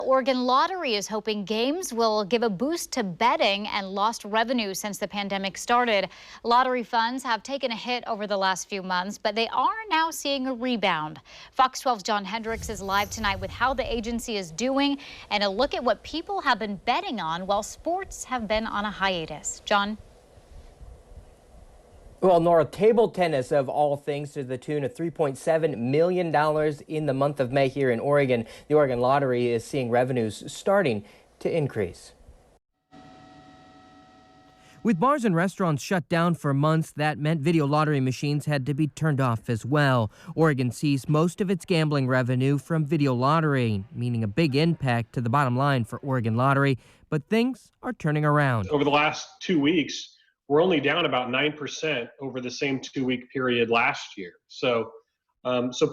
Oregon Lottery is hoping games will give a boost to betting and lost revenue since the pandemic started. Lottery funds have taken a hit over the last few months, but they are now seeing a rebound. Fox 12's John Hendricks is live tonight with how the agency is doing and a look at what people have been betting on while sports have been on a hiatus. John? Well, Nora, table tennis of all things to the tune of $3.7 million in the month of May here in Oregon. The Oregon Lottery is seeing revenues starting to increase. With bars and restaurants shut down for months, that meant video lottery machines had to be turned off as well. Oregon sees most of its gambling revenue from video lottery, meaning a big impact to the bottom line for Oregon Lottery. But things are turning around. Over the last 2 weeks, we're only down about 9% over the same 2-week period last year. So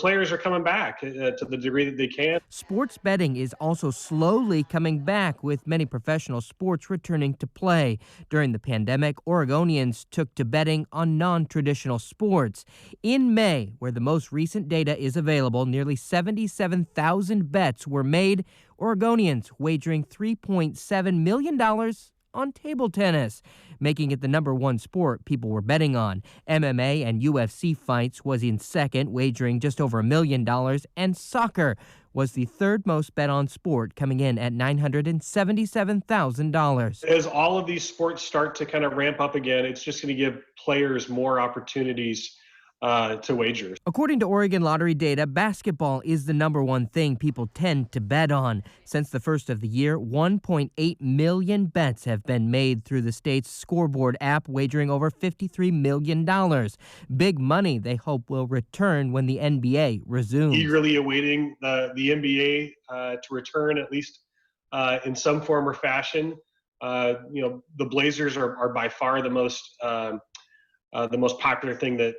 players are coming back to the degree that they can. Sports betting is also slowly coming back, with many professional sports returning to play. During the pandemic, Oregonians took to betting on non-traditional sports. In May, where the most recent data is available, nearly 77,000 bets were made, Oregonians wagering $3.7 million on table tennis, making it the #1 sport people were betting on. MMA and UFC fights was in second, wagering just over $1 million, and soccer was the third most bet on sport, coming in at $977,000. As all of these sports start to kind of ramp up again, it's just going to give players more opportunities to wager. According to Oregon Lottery data, basketball is the #1 thing people tend to bet on. Since the first of the year, 1.8 million bets have been made through the state's scoreboard app, wagering over $53 million. Big money they hope will return when the NBA resumes. Eagerly awaiting the NBA to return, at least in some form or fashion. The Blazers are by far the most popular thing that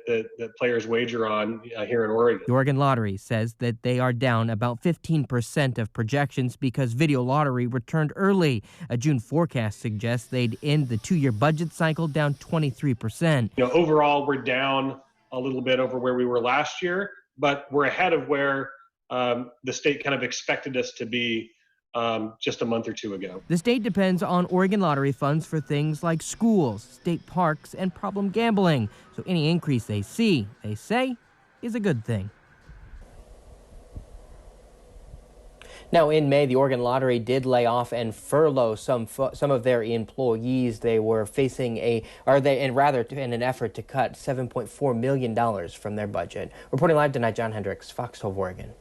players wager on here in Oregon. The Oregon Lottery says that they are down about 15% of projections because video lottery returned early. A June forecast suggests they'd end the 2-year budget cycle down 23%. Overall, we're down a little bit over where we were last year, but we're ahead of where the state kind of expected us to be just a month or two ago. The state depends on Oregon Lottery funds for things like schools, state parks, and problem gambling. So any increase they see, they say, is a good thing. Now, in May, the Oregon Lottery did lay off and furlough some of their employees. They were facing in an effort to cut $7.4 million from their budget. Reporting live tonight, John Hendricks, Fox 12 Oregon.